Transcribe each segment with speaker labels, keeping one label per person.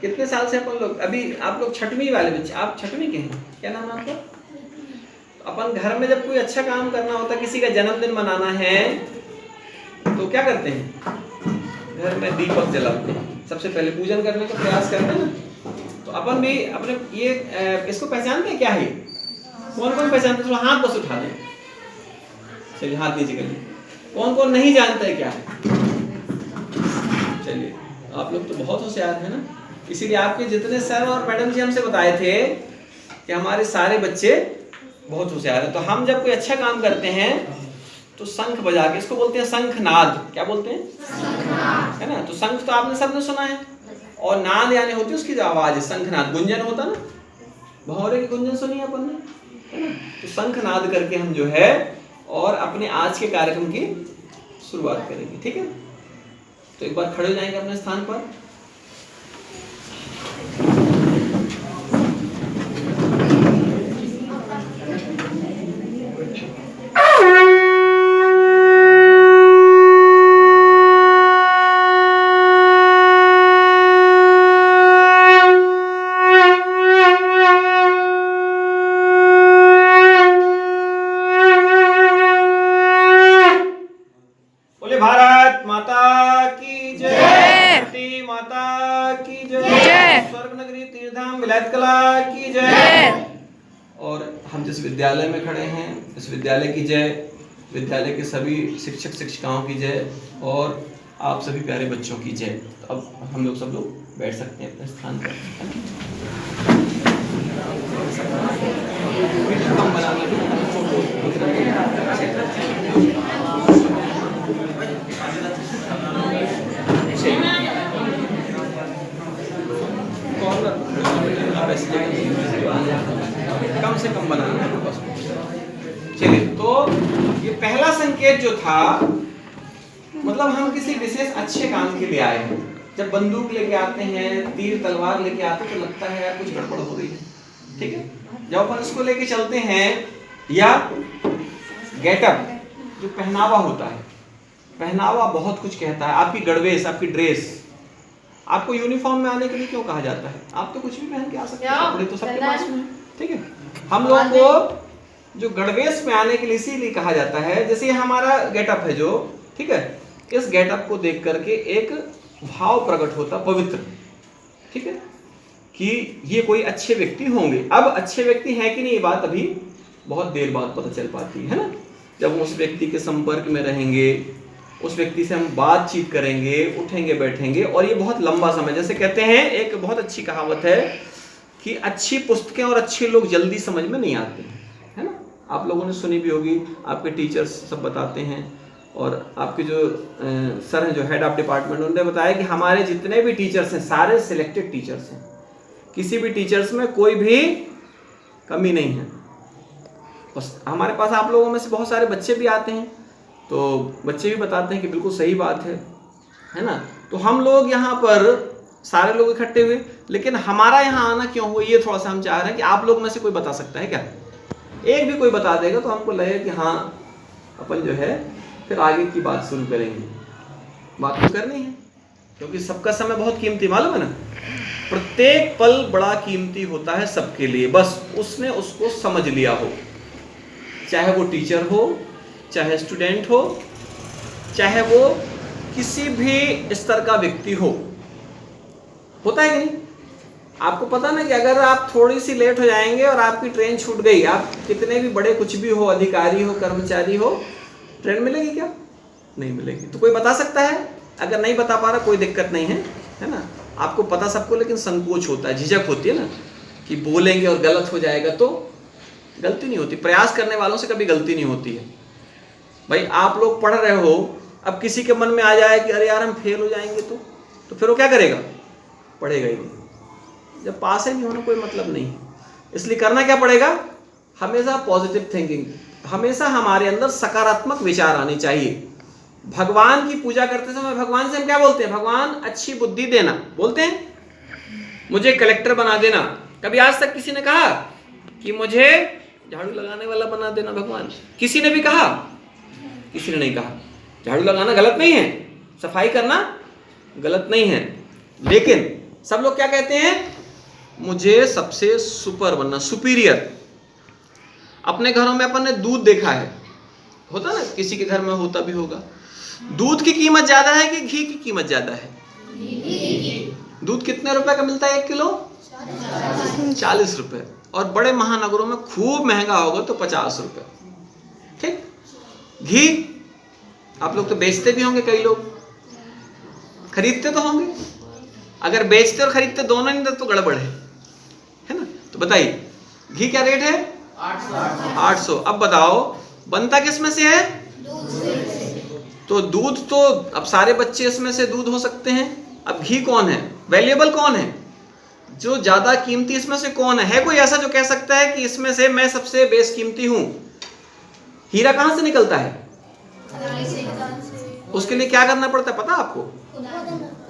Speaker 1: कितने साल से अपन लोग, अभी आप लोग छठवीं वाले बच्चे, आप छठवीं के हैं, क्या नाम है आपका? अपन घर में जब कोई अच्छा काम करना होता है, किसी का जन्मदिन मनाना है, तो क्या करते हैं? घर में दीपक जलाते हैं, सबसे पहले पूजन करने का प्रयास करते हैं ना। तो अपन भी अपने ये इसको पहचानते हैं क्या है? कौन कौन पहचानते हैं? तो हाथ बस उठा दें, चलिए हाथ नीचे करिए। कौन कौन नहीं जानता है क्या है? चलिए, आप लोग तो बहुत होशियार है ना, इसीलिए आपके जितने सर और मैडम जी हमसे बताए थे कि हमारे सारे बच्चे बहुत होशियार हैं। तो हम जब कोई अच्छा काम करते हैं तो शंख बजा के, इसको बोलते हैं शंखनाद। क्या बोलते हैं? शंखनाद, है ना। तो शंख तो आपने सबने सुना है, और नाद यानी होती है उसकी जो आवाज है, शंखनाद, गुंजन होता ना, भौरे की गुंजन सुनी है अपन ने, है ना। तो शंखनाद करके हम जो है और अपने आज के कार्यक्रम की शुरुआत करेंगे, ठीक है। तो एक बार खड़े हो जाएंगे अपने स्थान पर। भारत माता की जय, धरती माता की जय, स्वर्ग नगरी तीर्थधाम विलायत कला की जय। और हम जिस विद्यालय में खड़े हैं, इस विद्यालय की जय, विद्यालय के सभी शिक्षक शिक्षिकाओं की जय, और आप सभी प्यारे बच्चों की जय। तो अब हम लोग सब लोग बैठ सकते हैं अपने स्थान पर। कम से कम बनाना है बस। चलिए, तो ये पहला संकेत जो था, मतलब हम किसी विशेष अच्छे काम के लिए आए हैं। जब बंदूक लेके आते हैं, तीर तलवार लेके आते हैं, तो लगता है यार कुछ गड़बड़ हो रही है, ठीक है। जब अपन इसको लेके चलते हैं, या गेटअप, जो पहनावा होता है, पहनावा बहुत कुछ कहता है। आपकी गणवेश, आपकी ड्रेस, आपको यूनिफॉर्म में आने के लिए क्यों कहा जाता है? आप तो कुछ भी पहन के आ सकते हैं, कपड़े तो सबके पास में है, ठीक है। हम लोगों को जो गणवेश में आने के लिए इसीलिए कहा जाता है, जैसे ये हमारा गेटअप है जो, ठीक है, इस गेटअप को देख करके एक भाव प्रकट होता पवित्र, ठीक है, कि ये कोई अच्छे व्यक्ति होंगे। अब अच्छे व्यक्ति हैं कि नहीं, ये बात अभी बहुत देर बाद पता चल पाती है ना। जब उस व्यक्ति के संपर्क में रहेंगे, उस व्यक्ति से हम बातचीत करेंगे, उठेंगे बैठेंगे, और ये बहुत लंबा समय, जैसे कहते हैं, एक बहुत अच्छी कहावत है कि अच्छी पुस्तकें और अच्छे लोग जल्दी समझ में नहीं आते, है ना। आप लोगों ने सुनी भी होगी, आपके टीचर्स सब बताते हैं, और आपके जो सर हैं, जो हेड ऑफ डिपार्टमेंट, उन्होंने बताया कि हमारे जितने भी टीचर्स हैं सारे सिलेक्टेड टीचर्स हैं, किसी भी टीचर्स में कोई भी कमी नहीं है। बस हमारे पास आप लोगों में से बहुत सारे बच्चे भी आते हैं, तो बच्चे भी बताते हैं कि बिल्कुल सही बात है ना। तो हम लोग यहाँ पर सारे लोग इकट्ठे हुए, लेकिन हमारा यहाँ आना क्यों हुआ, ये थोड़ा सा हम चाह रहे हैं कि आप लोग में से कोई बता सकता है क्या? एक भी कोई बता देगा तो हमको लगेगा कि हाँ, अपन जो है फिर आगे की बात शुरू करेंगे। बात तो करनी है, क्योंकि सबका समय बहुत कीमती, मालूम है ना। प्रत्येक पल बड़ा कीमती होता है सबके लिए, बस उसने उसको समझ लिया हो। चाहे वो टीचर हो, चाहे स्टूडेंट हो, चाहे वो किसी भी स्तर का व्यक्ति हो, होता है कि नहीं? आपको पता ना कि अगर आप थोड़ी सी लेट हो जाएंगे और आपकी ट्रेन छूट गई, आप कितने भी बड़े कुछ भी हो, अधिकारी हो, कर्मचारी हो, ट्रेन मिलेगी क्या? नहीं मिलेगी। तो कोई बता सकता है? अगर नहीं बता पा रहा, कोई दिक्कत नहीं है, है ना। आपको पता सबको, लेकिन संकोच होता है, झिझक होती है ना, कि बोलेंगे और गलत हो जाएगा। तो गलती नहीं होती, प्रयास करने वालों से कभी गलती नहीं होती है। भाई आप लोग पढ़ रहे हो, अब किसी के मन में आ जाए कि अरे यार हम फेल हो जाएंगे, तो फिर वो क्या करेगा? पढ़ेगा ही नहीं। जब पास ही नहीं होना कोई मतलब नहीं है। इसलिए करना क्या पड़ेगा? हमेशा पॉजिटिव थिंकिंग, हमेशा हमारे अंदर सकारात्मक विचार आने चाहिए। भगवान की पूजा करते समय भगवान से हम क्या बोलते हैं? भगवान अच्छी बुद्धि देना, बोलते हैं, मुझे कलेक्टर बना देना। कभी आज तक किसी ने कहा कि मुझे झाड़ू लगाने वाला बना देना भगवान? किसी ने भी कहा? किसी ने नहीं कहा। झाड़ू लगाना गलत नहीं है, सफाई करना गलत नहीं है, लेकिन सब लोग क्या कहते हैं, मुझे सबसे सुपर बनना, सुपीरियर। अपने घरों में अपन ने दूध देखा है, होता ना, किसी के घर में होता भी होगा। दूध की कीमत ज्यादा है कि घी की कीमत ज्यादा है? दूध कितने रुपए का मिलता है 1 किलो? 40 रुपए। और बड़े महानगरों में खूब महंगा होगा तो 50 रुपए। ठीक। घी आप लोग तो बेचते भी होंगे, कई लोग खरीदते तो होंगे। अगर बेचते और खरीदते दोनों नहीं तो गड़बड़ है ना? तो बताइए घी क्या रेट है? 800। अब बताओ बनता किस में से है? तो दूध तो अब सारे बच्चे इसमें से दूध हो सकते हैं। अब घी कौन है वैल्यूएबल, कौन है जो ज्यादा कीमती, इसमें से कौन है कोई ऐसा जो कह सकता है कि इसमें से मैं सबसे बेस कीमती हूं? हीरा कहां से निकलता है? उसके लिए क्या करना पड़ता है पता आपको?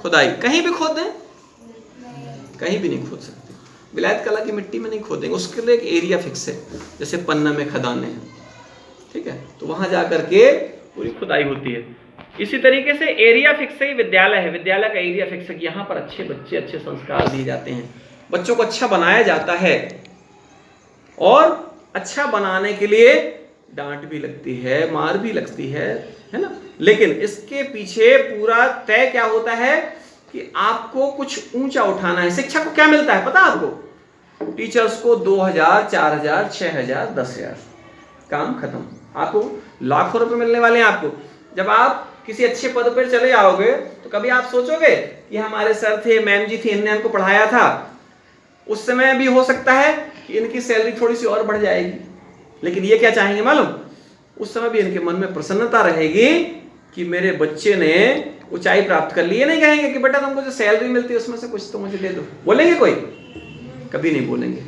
Speaker 1: खुदाई। कहीं भी खोद दें? कहीं भी नहीं खोद सकते। विलायत कला की मिट्टी में नहीं खोदेंगे, उसके लिए एक एरिया फिक्स है, जैसे पन्ना में खदाने हैं, ठीक है, तो वहां जाकर के पूरी खुदाई होती है। इसी तरीके से एरिया फिक्स ही विद्यालय है, विद्यालय का एरिया फिक्स है कि यहाँ पर अच्छे बच्चे, अच्छे संस्कार दिए जाते हैं, बच्चों को अच्छा बनाया जाता है। और अच्छा बनाने के लिए डांट भी लगती है, मार भी लगती है ना, लेकिन इसके पीछे पूरा तय क्या होता है कि आपको कुछ ऊंचा उठाना है। शिक्षा को क्या मिलता है पता आपको? टीचर्स को 2000, 4000, 6000, 10,000, काम खत्म। आपको लाखों रुपए मिलने वाले हैं। आपको जब आप किसी अच्छे पद पर चले जाओगे तो कभी आप सोचोगे कि हमारे सर थे, मैम जी थी, इनने हमको पढ़ाया था। उस समय भी हो सकता है कि इनकी सैलरी थोड़ी सी और बढ़ जाएगी, लेकिन ये क्या चाहेंगे मालूम? उस समय भी इनके मन में प्रसन्नता रहेगी कि मेरे बच्चे ने ऊंचाई प्राप्त कर ली। ये नहीं कहेंगे कि बेटा तुमको जो सैलरी मिलती है उसमें से कुछ तो मुझे दे दो। बोलेंगे कोई? कभी नहीं बोलेंगे।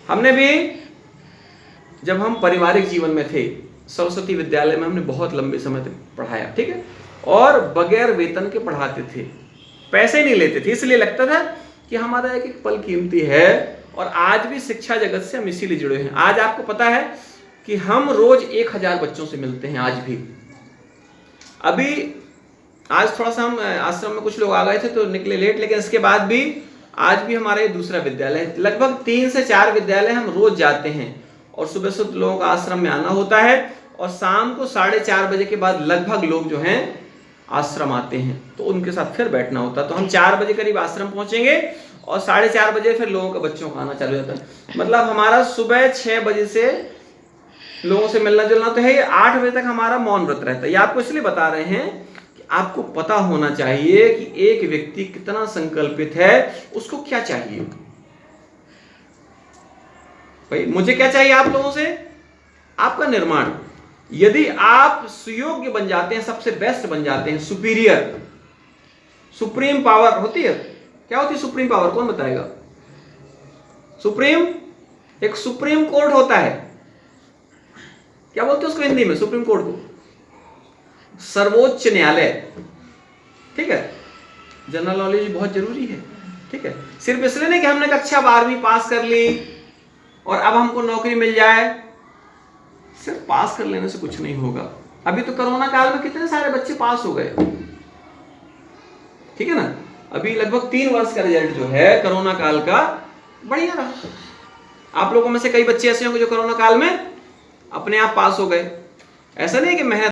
Speaker 1: हमने भी जब हम पारिवारिक जीवन में थे, सरस्वती विद्यालय में हमने बहुत लंबे समय तक पढ़ाया, ठीक है, और बगैर वेतन के पढ़ाते थे, पैसे नहीं लेते थे, इसलिए लगता था कि हमारा एक एक पल कीमती है। और आज भी शिक्षा जगत से हम इसीलिए जुड़े हैं। आज आपको पता है कि हम रोज 1000 बच्चों से मिलते हैं। आज भी, अभी आज थोड़ा सा हम आश्रम में कुछ लोग आ गए थे तो निकले लेट, लेकिन इसके बाद भी आज भी हमारा ये दूसरा विद्यालय है। लगभग 3 से 4 विद्यालय हम रोज जाते हैं और सुबह सुबह लोगों का आश्रम में आना होता है और शाम को 4:30 बजे के बाद लगभग लोग जो हैं आश्रम आते हैं, तो उनके साथ फिर बैठना होता है। तो हम 4 बजे करीब आश्रम पहुंचेंगे और 4:30 बजे फिर लोगों का बच्चों का आना चालू हो जाता है। मतलब हमारा सुबह 6 बजे से लोगों से मिलना जुलना तो है, 8 बजे तक हमारा मौन व्रत रहता है। ये आपको इसलिए बता रहे हैं कि आपको पता होना चाहिए कि एक व्यक्ति कितना संकल्पित है, उसको क्या चाहिए। भाई मुझे क्या चाहिए आप लोगों से? आपका निर्माण। यदि आप सुयोग्य बन जाते हैं, सबसे बेस्ट बन जाते हैं, सुपीरियर, सुप्रीम पावर होती है। क्या होती है सुप्रीम पावर? कौन बताएगा? सुप्रीम, एक सुप्रीम कोर्ट होता है। क्या बोलते हैं उसको हिंदी में? सुप्रीम कोर्ट को सर्वोच्च न्यायालय, ठीक है। जनरल नॉलेज बहुत जरूरी है, ठीक है। सिर्फ इसलिए नहीं कि हमने कक्षा 12वीं पास कर ली और अब हमको नौकरी मिल जाए। सिर्फ पास कर लेने से कुछ नहीं होगा। अभी तो कोरोना काल में कितने सारे बच्चे पास हो गए, ठीक है ना। अभी लगभग 3 वर्ष का रिजल्ट जो है कोरोना काल का बढ़िया रहा। आप लोगों में से कई बच्चे ऐसे होंगे जो कोरोना काल में अपने आप पास हो गए। ऐसा नहीं है कि मेहनत